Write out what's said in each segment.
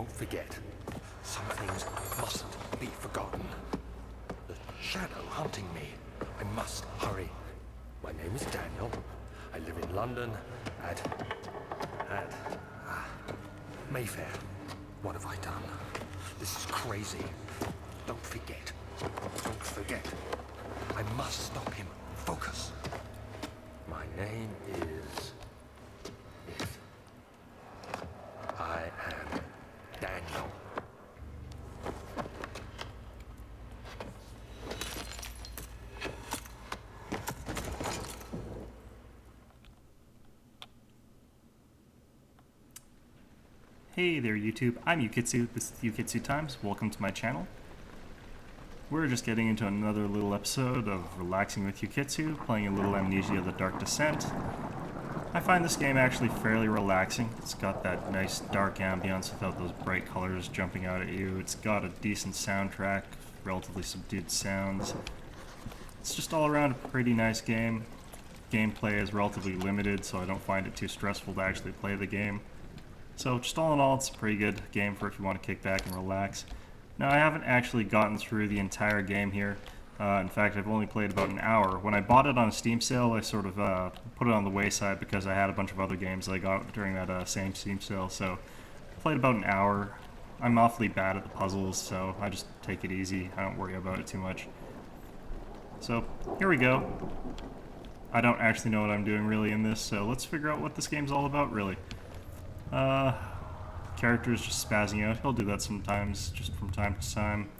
don't forget. Some things mustn't be forgotten. The shadow hunting me. I must hurry. My name is Daniel. I live in London at Mayfair. What have I done? This is crazy. Don't forget. Don't forget. I must stop him. Focus. My name is... I am Daniel. Hey there YouTube, I'm Yukitsu, this is Yukitsu Times, welcome to my channel. We're just getting into another little episode of Relaxing with Yukitsu, playing a little Amnesia The Dark Descent. I find this game actually fairly relaxing. It's got that nice dark ambience without those bright colors jumping out at you. It's got a decent soundtrack, relatively subdued sounds. It's just all around a pretty nice game. Gameplay is relatively limited, so I don't find it too stressful to actually play the game. So just all in all, it's a pretty good game for if you want to kick back and relax. Now I haven't actually gotten through the entire game here. In fact, I've only played about an hour. When I bought it on a Steam sale, I sort of put it on the wayside because I had a bunch of other games that I got during that same Steam sale. So I played about an hour. I'm awfully bad at the puzzles, so I just take it easy. I don't worry about it too much. So here we go. I don't actually know what I'm doing really in this, so let's figure out what this game's all about really. Character's just spazzing out. He'll do that sometimes, just from time to time.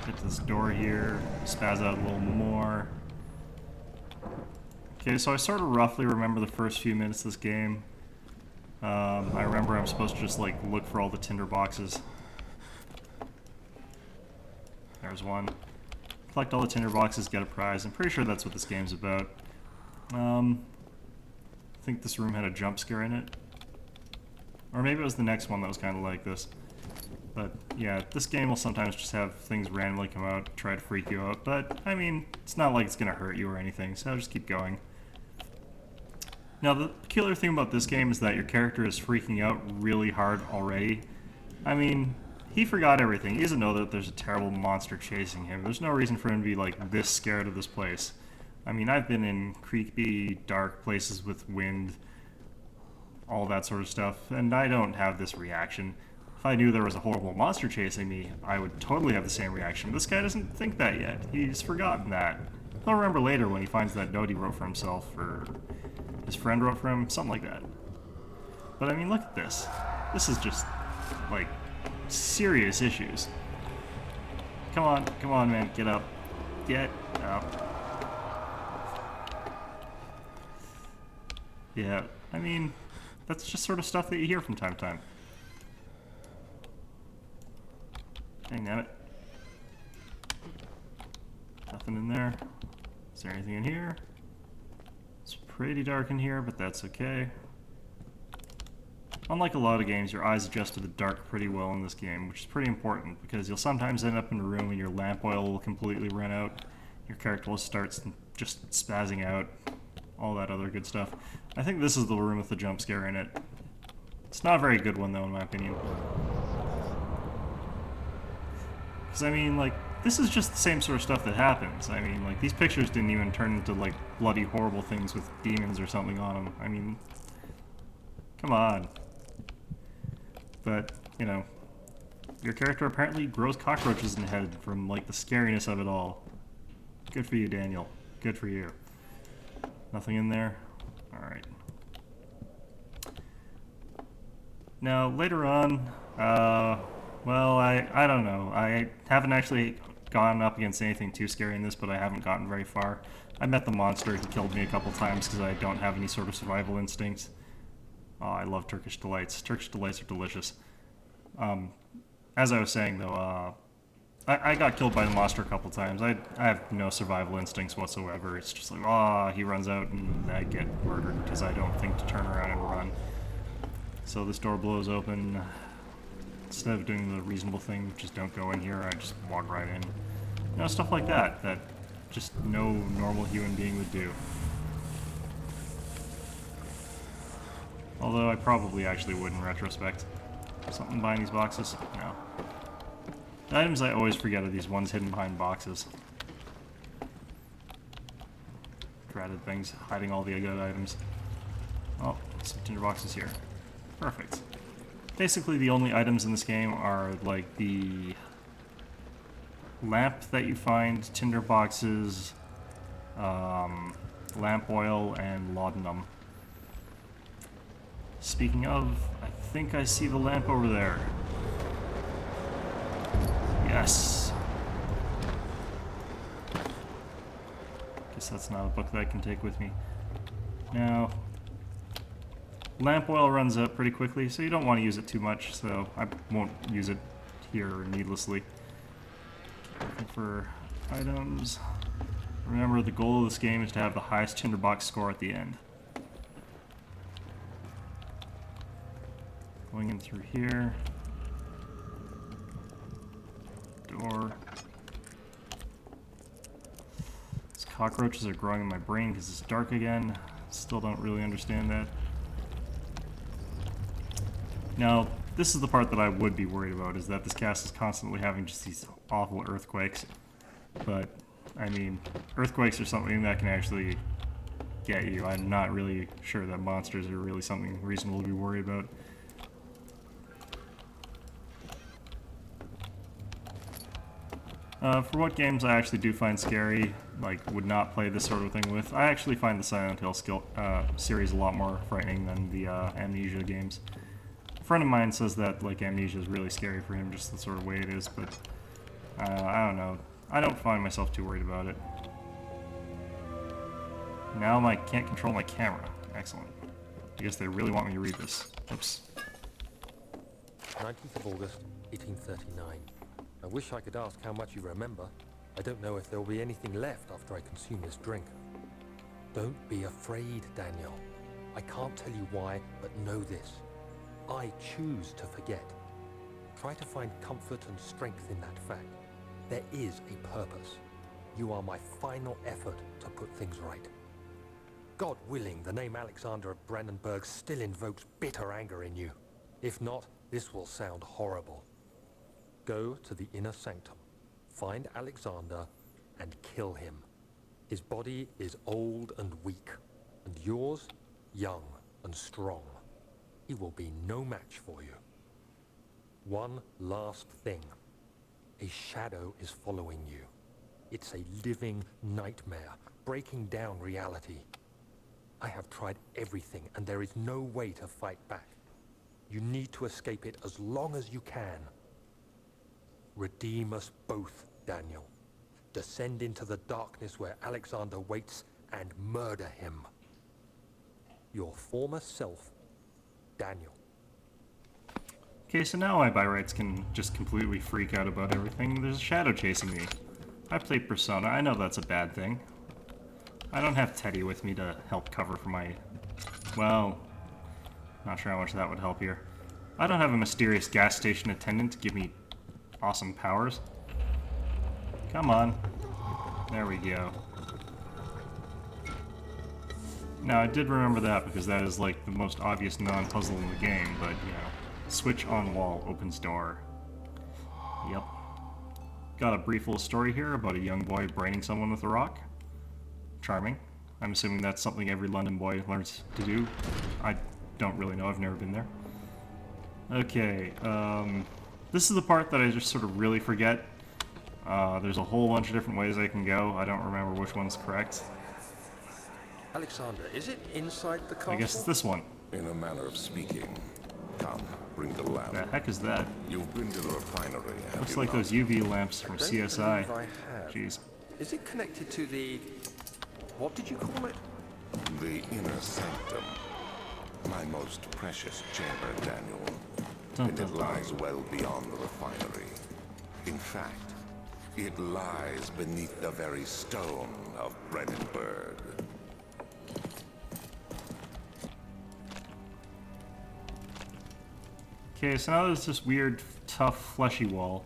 Get to this door here, spaz out a little more. Okay, so I sort of roughly remember the first few minutes of this game. I remember I'm supposed to just like look for all the tinder boxes. There's one. Collect all the tinder boxes, get a prize. I'm pretty sure that's what this game's about. I think this room had a jump scare in it. Or maybe it was the next one that was kind of like this. But yeah, this game will sometimes just have things randomly come out, try to freak you out. But I mean, it's not like it's going to hurt you or anything, so just keep going. Now the peculiar thing about this game is that your character is freaking out really hard already. I mean, he forgot everything. He doesn't know that there's a terrible monster chasing him. There's no reason for him to be like this scared of this place. I mean, I've been in creepy, dark places with wind, all that sort of stuff, and I don't have this reaction. If I knew there was a horrible monster chasing me, I would totally have the same reaction. This guy doesn't think that yet. He's forgotten that. He'll remember later when he finds that note he wrote for himself, or his friend wrote for him, something like that. But I mean, look at this. This is just, like, serious issues. Come on, man, get up. Get up. Yeah, I mean, that's just sort of stuff that you hear from time to time. Dang it. Nothing in there. Is there anything in here? It's pretty dark in here, but that's okay. Unlike a lot of games, your eyes adjust to the dark pretty well in this game, which is pretty important because you'll sometimes end up in a room and your lamp oil will completely run out. Your character will start just spazzing out. All that other good stuff. I think this is the room with the jump scare in it. It's not a very good one though, in my opinion. Because I mean, like, this is just the same sort of stuff that happens. I mean, like, these pictures didn't even turn into, like, bloody horrible things with demons or something on them. I mean, come on. But, you know, your character apparently grows cockroaches in the head from, like, the scariness of it all. Good for you, Daniel. Good for you. Nothing in there? Alright. Now, later on, well, I don't know. I haven't actually gone up against anything too scary in this, but I haven't gotten very far. I met the monster. He killed me a couple times because I don't have any sort of survival instincts. Oh, I love Turkish delights. Turkish delights are delicious. As I was saying, though, I got killed by the monster a couple times. I have no survival instincts whatsoever. It's just like, he runs out and I get murdered because I don't think to turn around and run. So this door blows open. Instead of doing the reasonable thing, which is don't go in here, I just walk right in. You know, stuff like that just no normal human being would do. Although I probably actually would in retrospect. Something behind these boxes? No. The items I always forget are these ones hidden behind boxes. Dreaded things, hiding all the good items. Oh, some tinder boxes here. Perfect. Basically, the only items in this game are like the lamp that you find, tinder boxes, lamp oil, and laudanum. Speaking of, I think I see the lamp over there. Yes! Guess that's not a book that I can take with me. Now, lamp oil runs out pretty quickly, so you don't want to use it too much, so I won't use it here needlessly. Looking for items. Remember, the goal of this game is to have the highest tinderbox score at the end. Going in through here. Door. These cockroaches are growing in my brain because it's dark again. Still don't really understand that. Now, this is the part that I would be worried about, is that this cast is constantly having just these awful earthquakes. But, I mean, earthquakes are something that can actually get you. I'm not really sure that monsters are really something reasonable to be worried about. For what games I actually do find scary, like, would not play this sort of thing with, I actually find the Silent Hill series a lot more frightening than the Amnesia games. A friend of mine says that, like, Amnesia is really scary for him, just the sort of way it is, but I don't know. I don't find myself too worried about it. Now I can't control my camera. Excellent. I guess they really want me to read this. Oops. 19th of August, 1839. I wish I could ask how much you remember. I don't know if there will be anything left after I consume this drink. Don't be afraid, Daniel. I can't tell you why, but know this. I choose to forget. Try to find comfort and strength in that fact. There is a purpose. You are my final effort to put things right. God willing, the name Alexander of Brandenburg still invokes bitter anger in you. If not, this will sound horrible. Go to the inner sanctum, find Alexander, and kill him. His body is old and weak, and yours, young and strong. He will be no match for you. One last thing. A shadow is following you. It's a living nightmare, breaking down reality. I have tried everything, and there is no way to fight back. You need to escape it as long as you can. Redeem us both, Daniel. Descend into the darkness where Alexander waits and murder him. Your former self, Daniel. Okay, so now I by rights can just completely freak out about everything. There's a shadow chasing me. I play Persona. I know that's a bad thing. I don't have Teddy with me to help cover for my... Well, not sure how much that would help here. I don't have a mysterious gas station attendant to give me awesome powers. Come on. There we go. Now, I did remember that because that is like the most obvious non-puzzle in the game, but, you know, switch on wall opens door. Yep. Got a brief little story here about a young boy braining someone with a rock. Charming. I'm assuming that's something every London boy learns to do. I don't really know, I've never been there. Okay, this is the part that I just sort of really forget. There's a whole bunch of different ways I can go. I don't remember which one's correct. Alexander, is it inside the castle? I guess it's this one. In a manner of speaking. Come, bring the lamp. The heck is that? You've been to the refinery, have Looks you like not? those UV lamps from Don't CSI. believe I have. Jeez. Is it connected to the... what did you call it? The inner sanctum. My most precious chamber, Daniel. Dun, And dun, it dun. lies well beyond the refinery. In fact, it lies beneath the very stone of Brandenburg. Okay, so now there's this weird, tough, fleshy wall.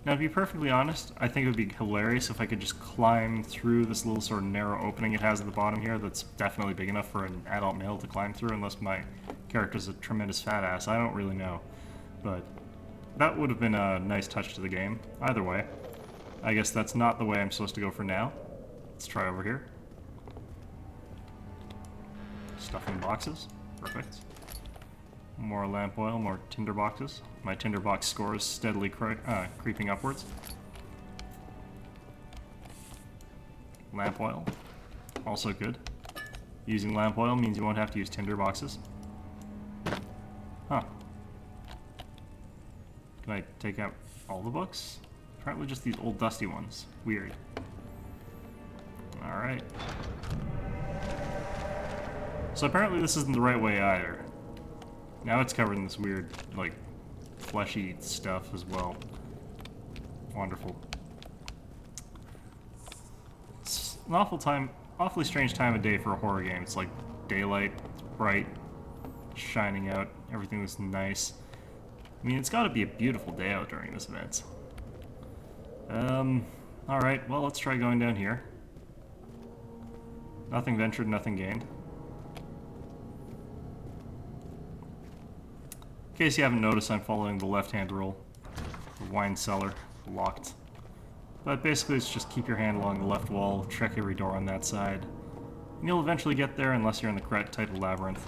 Now, to be perfectly honest, I think it would be hilarious if I could just climb through this little sort of narrow opening it has at the bottom here that's definitely big enough for an adult male to climb through, unless my character's a tremendous fat ass. I don't really know. but that would have been a nice touch to the game. Either way, I guess that's not the way I'm supposed to go for now. Let's try over here. Stuff in boxes. Perfect. More lamp oil, more tinder boxes. My tinder box score is steadily creeping upwards. Lamp oil. Also good. Using lamp oil means you won't have to use tinder boxes. Huh. Can I take out all the books? Apparently just these old dusty ones. Weird. Alright. So apparently this isn't the right way either. Now it's covered in this weird, like, fleshy stuff as well. Wonderful. It's an awfully strange time of day for a horror game. It's like daylight, it's bright, shining out, everything looks nice. I mean, it's gotta be a beautiful day out during this event. Alright, well, let's try going down here. Nothing ventured, nothing gained. In case you haven't noticed, I'm following the left-hand rule. The wine cellar, locked. But basically it's just keep your hand along the left wall, check every door on that side, and you'll eventually get there unless you're in the correct type of labyrinth.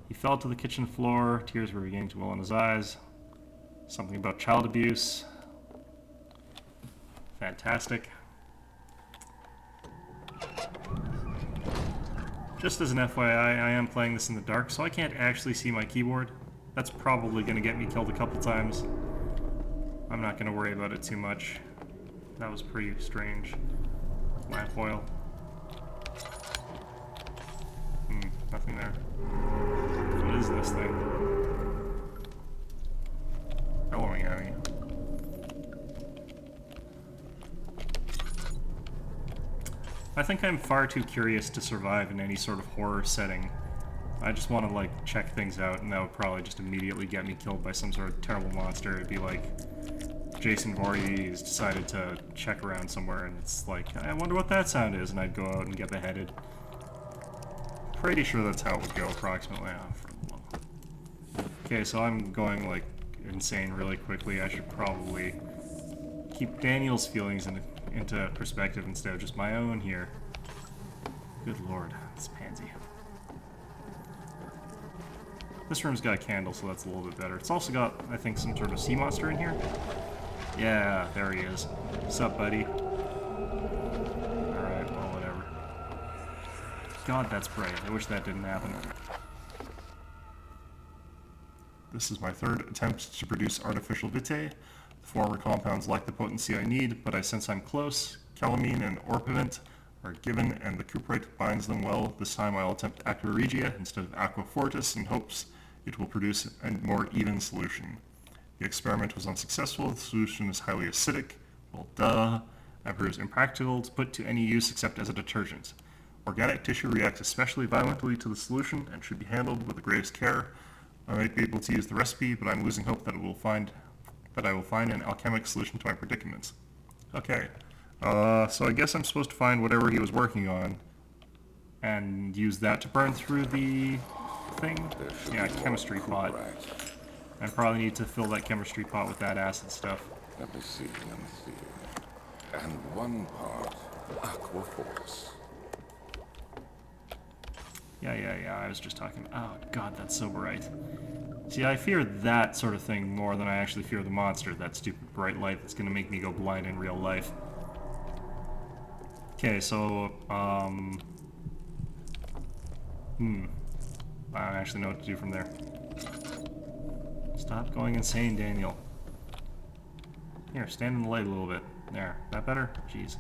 He fell to the kitchen floor, tears were beginning to well in his eyes. Something about child abuse. Fantastic. Just as an FYI, I am playing this in the dark, so I can't actually see my keyboard. That's probably going to get me killed a couple times. I'm not going to worry about it too much. That was pretty strange. Lamp oil. Nothing there. What is this thing? Bellowing at me. I think I'm far too curious to survive in any sort of horror setting. I just want to, like, check things out, and that would probably just immediately get me killed by some sort of terrible monster. It'd be like Jason Voorhees decided to check around somewhere, and it's like, I wonder what that sound is, and I'd go out and get beheaded. Pretty sure that's how it would go, approximately. Okay, so I'm going, like, insane really quickly. I should probably keep Daniel's feelings into perspective instead of just my own here. Good lord, this pansy. This room's got a candle, so that's a little bit better. It's also got, I think, some sort of sea monster in here. Yeah, there he is. What's up, buddy? Alright, well, whatever. God, that's bright. I wish that didn't happen. This is my third attempt to produce artificial vitae. The former compounds lack the potency I need, but I sense I'm close. Calamine and orpiment are given, and the cuprite binds them well. This time I'll attempt aqua regia instead of aqua fortis in hopes it will produce a more even solution. The experiment was unsuccessful. The solution is highly acidic. Well, duh. That proves impractical to put to any use except as a detergent. Organic tissue reacts especially violently to the solution and should be handled with the greatest care. I might be able to use the recipe, but I'm losing hope that I will find an alchemic solution to my predicament. Okay, so I guess I'm supposed to find whatever he was working on and use that to burn through the thing? Yeah, chemistry pot. I probably need to fill that chemistry pot with that acid stuff. Let me see. And one part aqua force. Yeah, I was just talking. Oh god, that's so bright. See, I fear that sort of thing more than I actually fear the monster, that stupid bright light that's gonna make me go blind in real life. Okay, so, I don't actually know what to do from there. Stop going insane, Daniel. Here, stand in the light a little bit. There, that better? Jeez.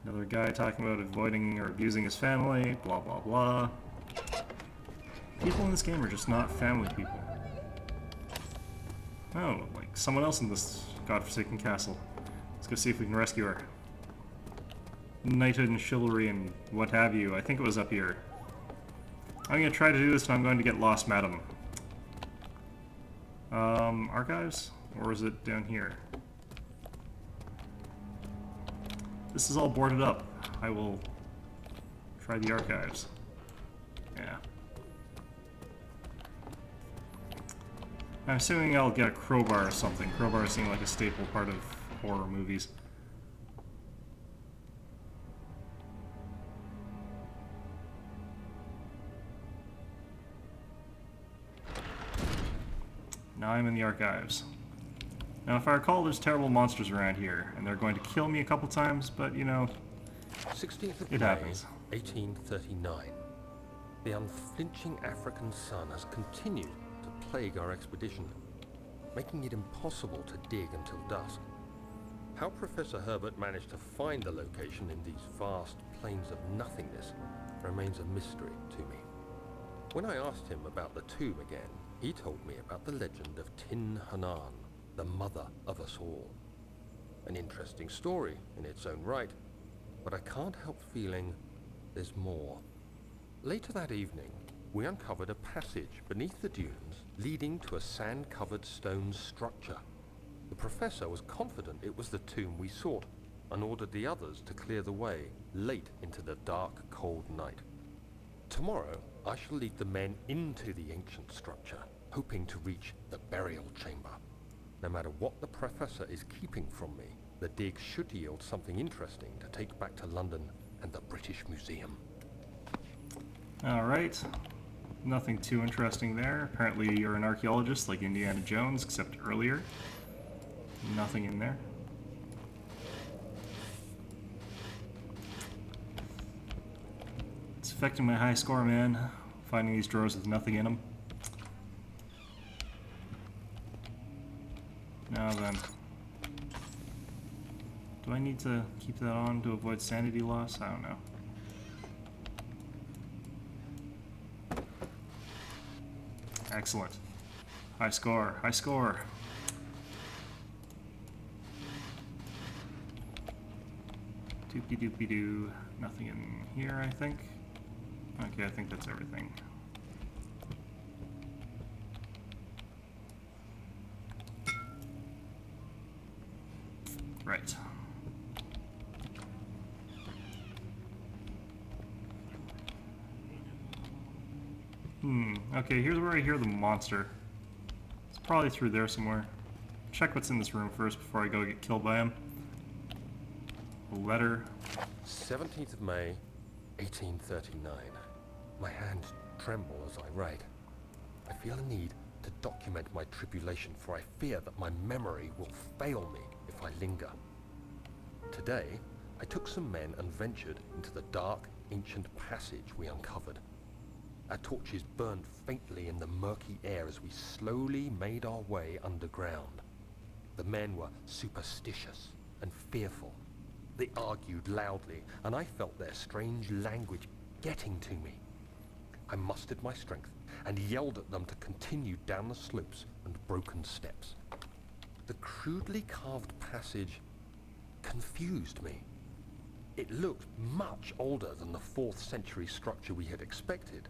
Another guy talking about avoiding or abusing his family, blah blah blah. People in this game are just not family people. Oh, like someone else in this godforsaken castle. Let's go see if we can rescue her. Knighthood and chivalry and what have you. I think it was up here. I'm gonna try to do this and I'm going to get lost, madam. Archives? Or is it down here? This is all boarded up. I will try the archives. Yeah. I'm assuming I'll get a crowbar or something. Crowbars seem like a staple part of horror movies. Now I'm in the archives. Now if I recall, there's terrible monsters around here, and they're going to kill me a couple times, but you know, 16th of it May, happens. 1839. The unflinching African sun has continued to plague our expedition, making it impossible to dig until dusk. How Professor Herbert managed to find the location in these vast plains of nothingness remains a mystery to me. When I asked him about the tomb again, he told me about the legend of Tin Hanan, the mother of us all. An interesting story in its own right, but I can't help feeling there's more. Later that evening, we uncovered a passage beneath the dunes leading to a sand-covered stone structure. The professor was confident it was the tomb we sought and ordered the others to clear the way late into the dark, cold night. Tomorrow, I shall lead the men into the ancient structure, hoping to reach the burial chamber. No matter what the professor is keeping from me, the dig should yield something interesting to take back to London and the British Museum. Alright. Nothing too interesting there. Apparently you're an archaeologist like Indiana Jones, except earlier. Nothing in there. It's affecting my high score, man. Finding these drawers with nothing in them. Now then. Do I need to keep that on to avoid sanity loss? I don't know. Excellent. High score, high score. Doopy doopy doo. Nothing in here, I think. Okay, I think that's everything. Right. Okay, here's where I hear the monster. It's probably through there somewhere. Check what's in this room first before I go get killed by him. A letter. 17th of May, 1839. My hands tremble as I write. I feel a need to document my tribulation, for I fear that my memory will fail me if I linger. Today, I took some men and ventured into the dark, ancient passage we uncovered. Our torches burned faintly in the murky air as we slowly made our way underground. The men were superstitious and fearful. They argued loudly, and I felt their strange language getting to me. I mustered my strength and yelled at them to continue down the slopes and broken steps. The crudely carved passage confused me. It looked much older than the 4th century structure we had expected.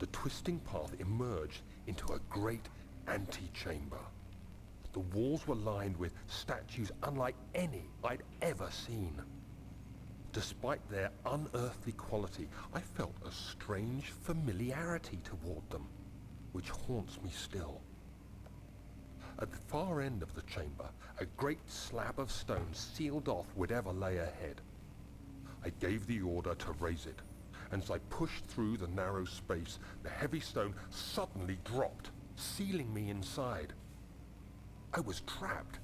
The twisting path emerged into a great antechamber. The walls were lined with statues unlike any I'd ever seen. Despite their unearthly quality, I felt a strange familiarity toward them, which haunts me still. At the far end of the chamber, a great slab of stone sealed off whatever lay ahead. I gave the order to raise it, and as I pushed through the narrow space, the heavy stone suddenly dropped, sealing me inside. I was trapped.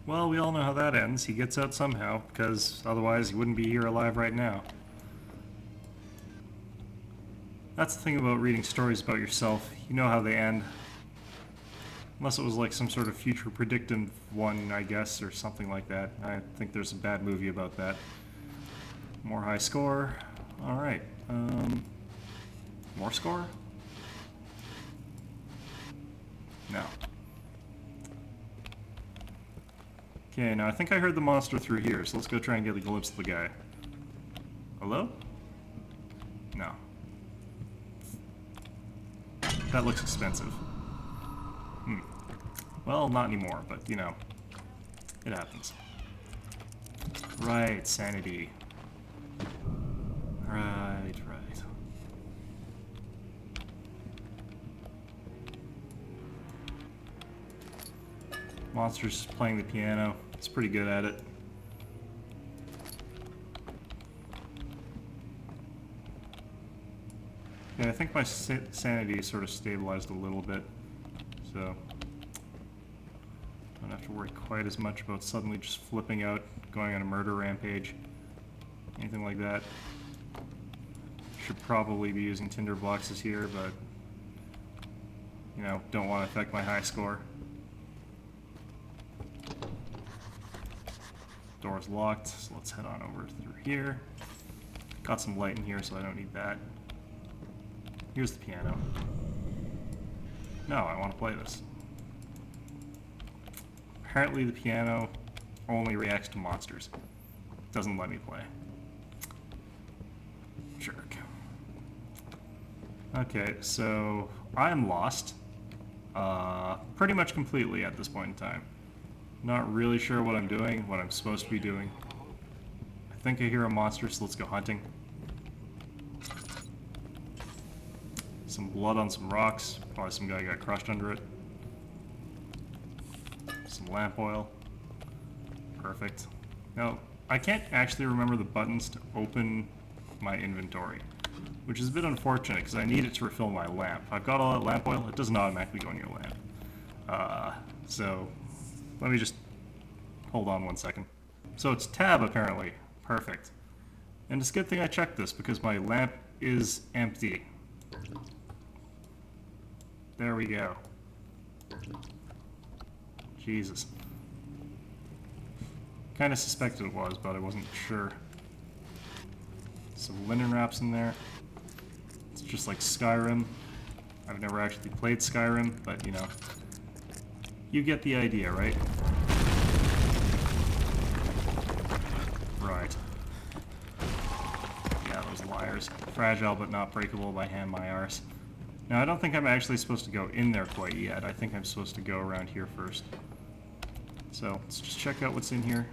Well, we all know how that ends. He gets out somehow, because otherwise he wouldn't be here alive right now. That's the thing about reading stories about yourself. You know how they end. Unless it was like some sort of future predictive one, I guess, or something like that. I think there's a bad movie about that. More high score. Alright. More score? No. Okay, now I think I heard the monster through here, so let's go try and get a glimpse of the guy. Hello? No. That looks expensive. Well, not anymore, but, you know, it happens. Right, sanity. Right. Monster's playing the piano. He's pretty good at it. Yeah, I think my sanity is sort of stabilized a little bit, so don't have to worry quite as much about suddenly just flipping out, going on a murder rampage, anything like that. Should probably be using tinder boxes here, but, you know, don't want to affect my high score. Door's locked, so let's head on over through here. Got some light in here, so I don't need that. Here's the piano. No, I want to play this. Apparently the piano only reacts to monsters. Doesn't let me play. Jerk. Okay, so I'm lost. Pretty much completely at this point in time. Not really sure what I'm doing, what I'm supposed to be doing. I think I hear a monster, so let's go hunting. Some blood on some rocks. Probably some guy got crushed under it. Some lamp oil. Perfect. Now, I can't actually remember the buttons to open my inventory, which is a bit unfortunate because I need it to refill my lamp. I've got all that lamp oil. It doesn't automatically go in your lamp. So let me just hold on 1 second. So it's tab apparently. Perfect. And it's a good thing I checked this because my lamp is empty. There we go. Jesus. Kind of suspected it was, but I wasn't sure. Some linen wraps in there. It's just like Skyrim. I've never actually played Skyrim, but you know, you get the idea, right? Right. Yeah, those liars. Fragile but not breakable by hand, my arse. Now, I don't think I'm actually supposed to go in there quite yet. I think I'm supposed to go around here first. So, let's just check out what's in here.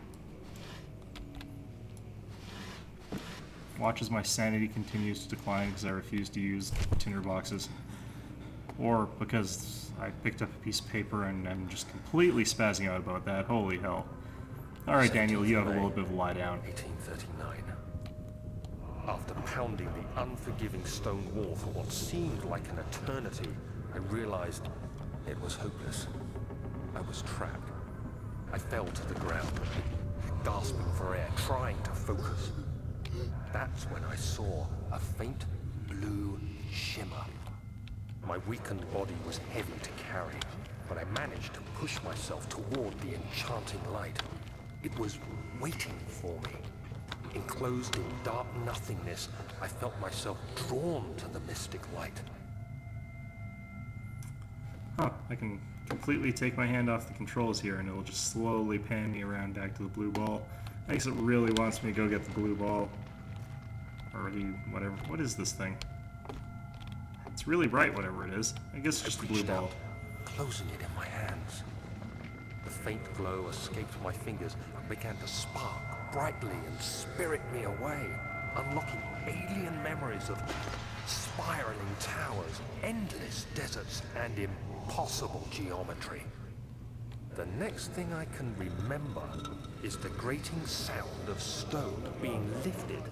Watch as my sanity continues to decline because I refuse to use tinder boxes. Or because I picked up a piece of paper and I'm just completely spazzing out about that. Holy hell. Alright, Daniel, you have a little bit of a lie down. 1839. After pounding the unforgiving stone wall for what seemed like an eternity, I realized it was hopeless. I was trapped. I fell to the ground, gasping for air, trying to focus. That's when I saw a faint blue shimmer. My weakened body was heavy to carry, but I managed to push myself toward the enchanting light. It was waiting for me. Enclosed in dark nothingness, I felt myself drawn to the mystic light. Huh, I can completely take my hand off the controls here and it'll just slowly pan me around back to the blue ball. I guess it really wants me to go get the blue ball. Or whatever. What is this thing? It's really bright, whatever it is. I guess it's just the blue ball. Closing it in my hands. The faint glow escaped my fingers and began to spark brightly and spirit me away, unlocking alien memories of spiraling towers, endless deserts, and impossible geometry. The next thing I can remember is the grating sound of stone being lifted,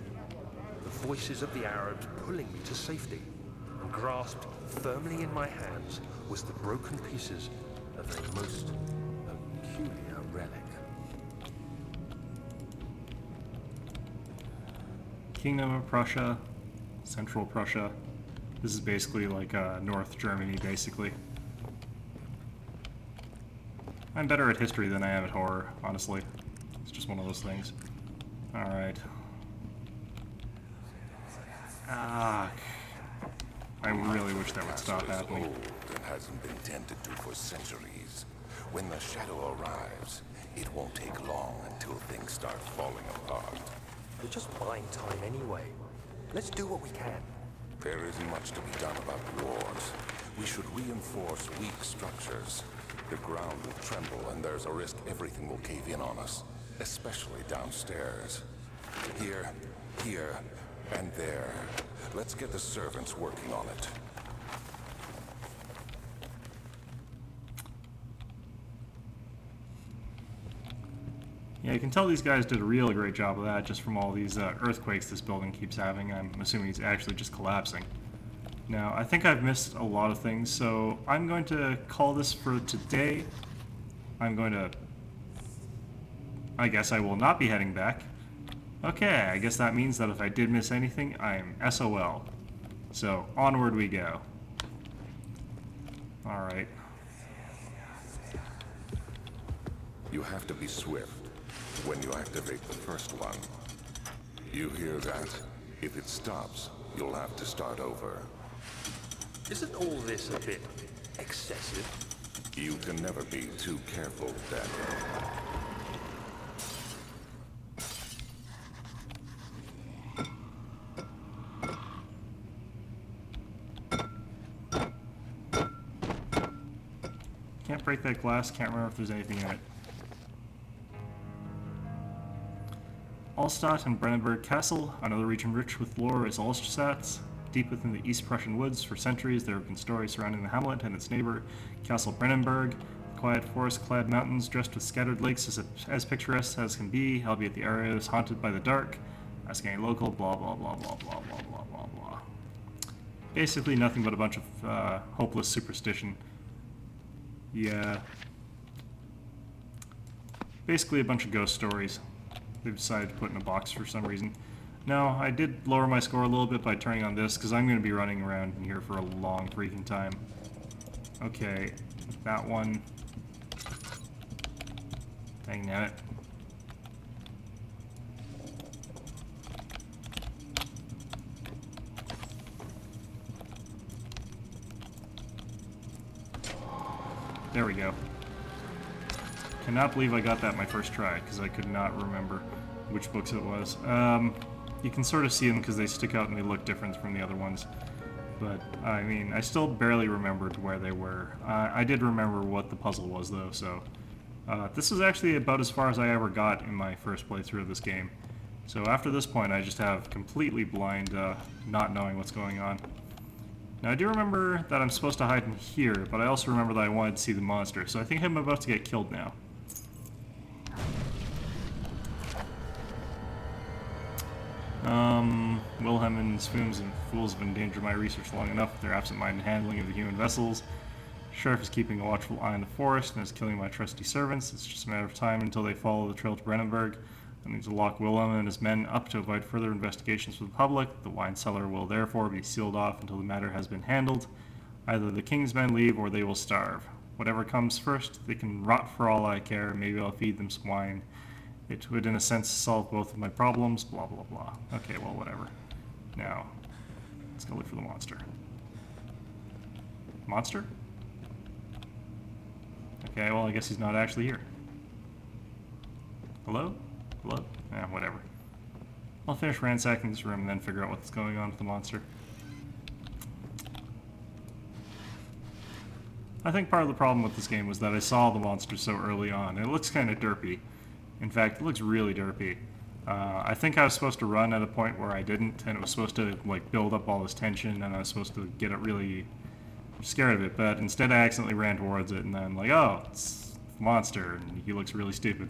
the voices of the Arabs pulling me to safety, and grasped firmly in my hands was the broken pieces of a most peculiar relic. Kingdom of Prussia, Central Prussia. This is basically like North Germany, basically. I'm better at history than I am at horror, honestly. It's just one of those things. Alright. Ah. I really wish that would stop happening. Old and hasn't been tended to for centuries. When the shadow arrives, it won't take long until things start falling apart. We're just buying time anyway. Let's do what we can. There isn't much to be done about wars. We should reinforce weak structures. The ground will tremble, and there's a risk everything will cave in on us, especially downstairs. Here, here, and there. Let's get the servants working on it. Yeah, you can tell these guys did a real great job of that just from all these earthquakes this building keeps having. I'm assuming it's actually just collapsing. Now, I think I've missed a lot of things, so I'm going to call this for today. I guess I will not be heading back. Okay, I guess that means that if I did miss anything, I'm SOL. So, onward we go. Alright. You have to be swift when you activate the first one. You hear that? If it stops, you'll have to start over. Isn't all this a bit excessive? You can never be too careful, Daniel. Can't break that glass, can't remember if there's anything in it. Allstadt and Brennenburg Castle, another region rich with lore, is Allstadt. Deep within the East Prussian woods, for centuries there have been stories surrounding the hamlet and its neighbor, Castle Brennenburg. The quiet forest-clad mountains dressed with scattered lakes as picturesque as can be, albeit the area is haunted by the dark. Ask any local, blah blah blah blah blah blah blah blah blah. Basically nothing but a bunch of hopeless superstition. Yeah. Basically a bunch of ghost stories they've decided to put in a box for some reason. Now, I did lower my score a little bit by turning on this, because I'm going to be running around in here for a long freaking time. Okay, that one. Dang it. There we go. Cannot believe I got that my first try, because I could not remember which books it was. You can sort of see them because they stick out and they look different from the other ones. But, I mean, I still barely remembered where they were. I did remember what the puzzle was, though, so... this is actually about as far as I ever got in my first playthrough of this game. So after this point, I just have completely blind, not knowing what's going on. Now, I do remember that I'm supposed to hide in here, but I also remember that I wanted to see the monster, so I think I'm about to get killed now. Wilhelm and his fools have endangered my research long enough with their absent-minded handling of the human vessels. Sheriff is keeping a watchful eye on the forest and is killing my trusty servants. It's just a matter of time until they follow the trail to Brennenburg. I need to lock Wilhelm and his men up to avoid further investigations from the public. The wine cellar will therefore be sealed off until the matter has been handled. Either the king's men leave or they will starve. Whatever comes first, they can rot for all I care. Maybe I'll feed them some wine. It would, in a sense, solve both of my problems, blah, blah, blah. Okay, well, whatever. Now, let's go look for the monster. Monster? Okay, well, I guess he's not actually here. Hello? Hello? Whatever. I'll finish ransacking this room and then figure out what's going on with the monster. I think part of the problem with this game was that I saw the monster so early on. It looks kind of derpy. In fact, it looks really derpy. I think I was supposed to run at a point where I didn't, and it was supposed to like build up all this tension, and I was supposed to get it really scared of it, but instead I accidentally ran towards it, and then like, oh, it's a monster, and he looks really stupid.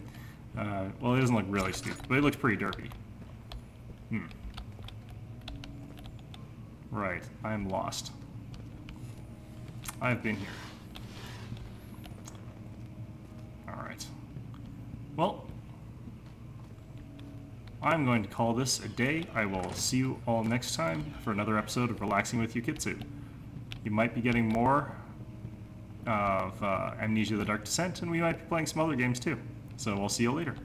Well, he doesn't look really stupid, but he looks pretty derpy. Right, I'm lost. I've been here. Alright. Well, I'm going to call this a day. I will see you all next time for another episode of Relaxing with Yukitsu. You might be getting more of Amnesia: The Dark Descent, and we might be playing some other games too. So I'll see you later.